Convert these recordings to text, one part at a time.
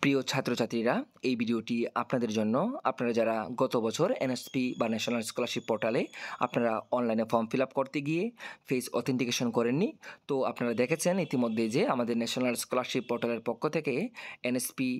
প্রিয় ছাত্রছাত্রীরা, এই ভিডিওটি আপনাদের জন্য। আপনারা যারা গত বছর এনএসপি বা ন্যাশনাল স্কলারশিপ পোর্টালে আপনারা অনলাইনে ফর্ম ফিল আপ করতে গিয়ে ফেস অথেন্টিকেশন করেননি, তো আপনারা দেখেছেন ইতিমধ্যে যে আমাদের ন্যাশনাল স্কলারশিপ পোর্টালের পক্ষ থেকে এনএসপি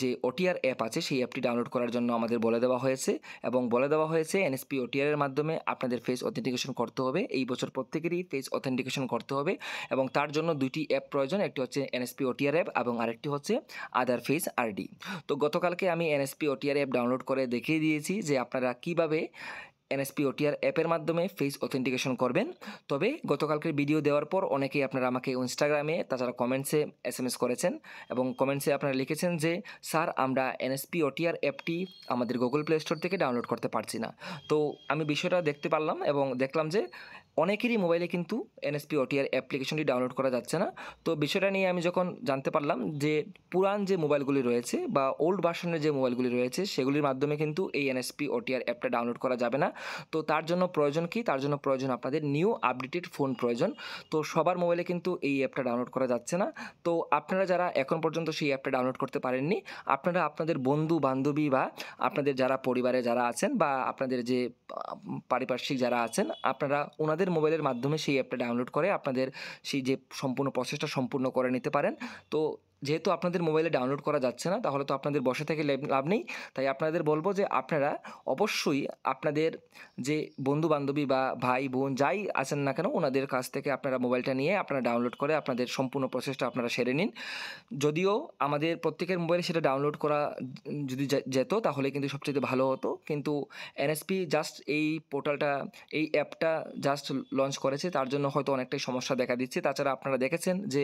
যে ওটিআর অ্যাপ আছে সেই অ্যাপটি ডাউনলোড করার জন্য আমাদের বলে দেওয়া হয়েছে এবং বলে দেওয়া হয়েছে এনএসপি ওটিআরের মাধ্যমে আপনাদের ফেস অথেন্টিকেশন করতে হবে। এই বছর প্রত্যেকেরই ফেস অথেন্টিকেশন করতে হবে এবং তার জন্য দুইটি অ্যাপ প্রয়োজন। একটি হচ্ছে এনএসপি ওটিআর অ্যাপ এবং আরেকটি হচ্ছে আদার ফেস আরডি। তো গতকালকে আমি এনএসপি ওটিআর অ্যাপ ডাউনলোড করে দেখিয়ে দিয়েছি যে আপনারা কীভাবে এনএসপি ওটিআর অ্যাপের মাধ্যমে ফেস অথেন্টিকেশন করবেন। তবে গতকালকের ভিডিও দেওয়ার পর অনেকেই আপনারা আমাকে ইনস্টাগ্রামে তাছাড়া কমেন্টসে এসএমএস করেছেন এবং কমেন্টসে আপনারা লিখেছেন যে স্যার, আমরা এনএসপি ওটিআর অ্যাপটি আমাদের গুগল প্লে স্টোর থেকে ডাউনলোড করতে পারছি না। তো আমি বিষয়টা দেখতে পারলাম এবং দেখলাম যে অনেকেরই মোবাইলে কিন্তু এনএসপি ওটিআর অ্যাপ্লিকেশনটি ডাউনলোড করা যাচ্ছে না। তো বিষয়টা নিয়ে আমি যখন জানতে পারলাম যে পুরান যে মোবাইলগুলি রয়েছে বা ওল্ড ভার্সনের যে মোবাইলগুলি রয়েছে সেগুলির মাধ্যমে কিন্তু এই এনএসপি ওটিআর অ্যাপটা ডাউনলোড করা যাবে না। তো তার জন্য প্রয়োজন কি? তার জন্য প্রয়োজন আপনাদের নিউ আপডেটেড ফোন প্রয়োজন। তো সবার মোবাইলে কিন্তু এই অ্যাপটা ডাউনলোড করা যাচ্ছে না। তো আপনারা যারা এখন পর্যন্ত সেই অ্যাপটা ডাউনলোড করতে পারেননি, আপনারা আপনাদের বন্ধু বান্ধবী বা আপনাদের যারা পরিবারে যারা আছেন বা আপনাদের যে পারিপার্শ্বিক যারা আছেন, আপনারা ওনাদের মোবাইলের মাধ্যমে সেই অ্যাপটা ডাউনলোড করে আপনাদের সেই যে সম্পূর্ণ প্রসেসটা সম্পূর্ণ করে নিতে পারেন। তো যেহেতু আপনাদের মোবাইলে ডাউনলোড করা যাচ্ছে না, তাহলে তো আপনাদের বসে থেকে লাভ নেই। তাই আপনাদের বলবো যে আপনারা অবশ্যই আপনাদের যে বন্ধু বান্ধবী বা ভাই বোন যাই আছেন না কেন, ওনাদের কাছ থেকে আপনারা মোবাইলটা নিয়ে আপনারা ডাউনলোড করে আপনাদের সম্পূর্ণ প্রসেসটা আপনারা সেরে নিন। যদিও আমাদের প্রত্যেকের মোবাইলে সেটা ডাউনলোড করা যদি যেত তাহলে কিন্তু সবচেয়ে ভালো হতো, কিন্তু এনএসপি জাস্ট এই পোর্টালটা, এই অ্যাপটা জাস্ট লঞ্চ করেছে, তার জন্য হয়তো অনেকটাই সমস্যা দেখা দিচ্ছে। তাছাড়া আপনারা দেখেছেন যে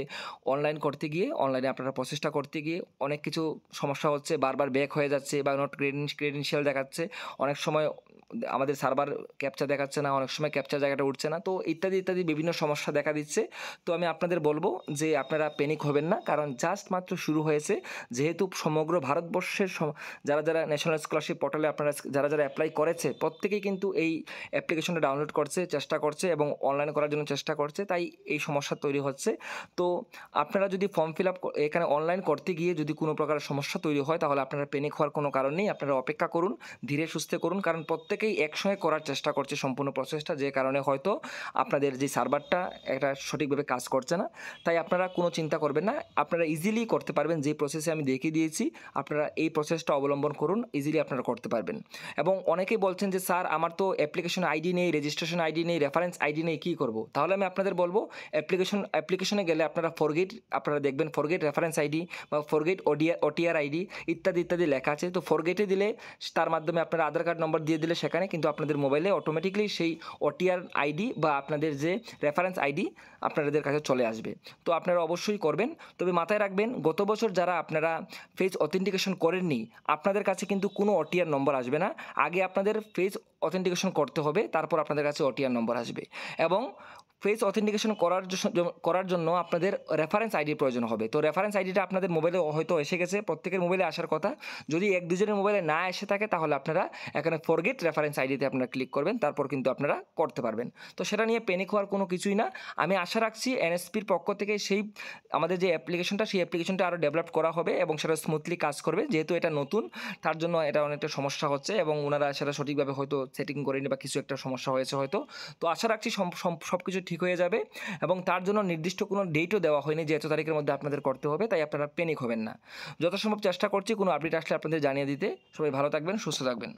অনলাইন করতে গিয়ে, অনলাইনে আপনারা প্রসেসটা করতে গিয়ে অনেক কিছু সমস্যা হচ্ছে, বারবার ব্যাক হয়ে যাচ্ছে বা নট ক্রেডেনশিয়াল দেখাচ্ছে, অনেক সময় আমাদের সার্ভার ক্যাপচার দেখাচ্ছে না, অনেক সময় ক্যাপচার জায়গাটা উঠছে না, তো ইত্যাদি ইত্যাদি বিভিন্ন সমস্যা দেখা দিচ্ছে। তো আমি আপনাদের বলবো যে আপনারা প্যানিক হবেন না, কারণ জাস্ট মাত্র শুরু হয়েছে। যেহেতু সমগ্র ভারতবর্ষের যারা যারা ন্যাশনাল স্কলারশিপ পোর্টালে আপনারা যারা যারা অ্যাপ্লাই করেছে প্রত্যেকেই কিন্তু এই অ্যাপ্লিকেশনটা ডাউনলোড করছে, চেষ্টা করছে এবং অনলাইন করার জন্য চেষ্টা করছে, তাই এই সমস্যা তৈরি হচ্ছে। তো আপনারা যদি ফর্ম ফিল আপ এখানে অনলাইন করতে গিয়ে যদি কোনো প্রকার সমস্যা তৈরি হয়, তাহলে আপনারা প্যানিক হওয়ার কোনো কারণ নেই। আপনারা অপেক্ষা করুন, ধীরে সুস্থে করুন, কারণ প্রত্যেকেই একসঙ্গে করার চেষ্টা করছে সম্পূর্ণ প্রসেসটা, যে কারণে হয়তো আপনাদের যে সার্ভারটা এটা সঠিকভাবে কাজ করছে না। তাই আপনারা কোনো চিন্তা করবেন না, আপনারা ইজিলি করতে পারবেন। যে প্রসেসে আমি দেখিয়ে দিয়েছি আপনারা এই প্রসেসটা অবলম্বন করুন, ইজিলি আপনারা করতে পারবেন। এবং অনেকেই বলছেন যে স্যার, আমার তো অ্যাপ্লিকেশন আইডি নেই, রেজিস্ট্রেশন আইডি নেই, রেফারেন্স আইডি নেই, কী করব? তাহলে আমি আপনাদের বলবো অ্যাপ্লিকেশনে গেলে আপনারা আপনারা দেখবেন ফরগেট রেফারেন্স আইডি বা ফরগেট ওটিআর আইডি ইত্যাদি ইত্যাদি লেখা আছে। তো ফরগেটে দিলে তার মাধ্যমে আপনারা আধার কার্ড নম্বর দিয়ে দিলে সেখানে কিন্তু আপনাদের মোবাইলে অটোমেটিকলি সেই ওটিআর আইডি বা আপনাদের যে রেফারেন্স আইডি আপনাদের কাছে চলে আসবে। তো আপনারা অবশ্যই করবেন। তবে মাথায় রাখবেন, গত বছর যারা আপনারা ফেস অথেন্টিকেশন করেননি, আপনাদের কাছে কিন্তু কোনো ওটিআর নম্বর আসবে না। আগে আপনাদের ফেস অথেন্টিকেশন করতে হবে, তারপর আপনাদের কাছে ওটিআর নম্বর আসবে। এবং ফেস অথেন্টিকেশন করার জন্য আপনাদের রেফারেন্স আইডির প্রয়োজন হবে। তো রেফারেন্স আইডিটা আপনাদের মোবাইলে হয়তো এসে গেছে, প্রত্যেকের মোবাইলে আসার কথা। যদি এক দুজনের মোবাইলে না এসে থাকে, তাহলে আপনারা এখানে ফরগেট রেফারেন্স আইডিতে আপনারা ক্লিক করবেন, তারপর কিন্তু আপনারা করতে পারবেন। তো সেটা নিয়ে প্যানিক হওয়ার কোনো কিছুই না। আমি আশা রাখছি এনএসপির পক্ষ থেকে সেই আমাদের যে অ্যাপ্লিকেশনটা, সেই অ্যাপ্লিকেশনটা আরও ডেভেলপ করা হবে এবং সেটা স্মুথলি কাজ করবে। যেহেতু এটা নতুন, তার জন্য এটা অনেকটা সমস্যা হচ্ছে এবং ওনারা সেটা সঠিকভাবে হয়তো সেটিং করেনি বা কিছু একটা সমস্যা হয়েছে হয়তো। তো আশা রাখছি সব কিছু ঠিক হয়ে যাবে এবং তার জন্য নির্দিষ্ট কোনো ডেটও দেওয়া হয়নি যে এত তারিখের মধ্যে আপনাদের করতে হবে, তাই আপনারা প্যানিক হবেন না। যথাসম্ভব চেষ্টা করছি কোনো আপডেট আসলে আপনাদের জানিয়ে দিতে। সবাই ভালো থাকবেন, সুস্থ থাকবেন।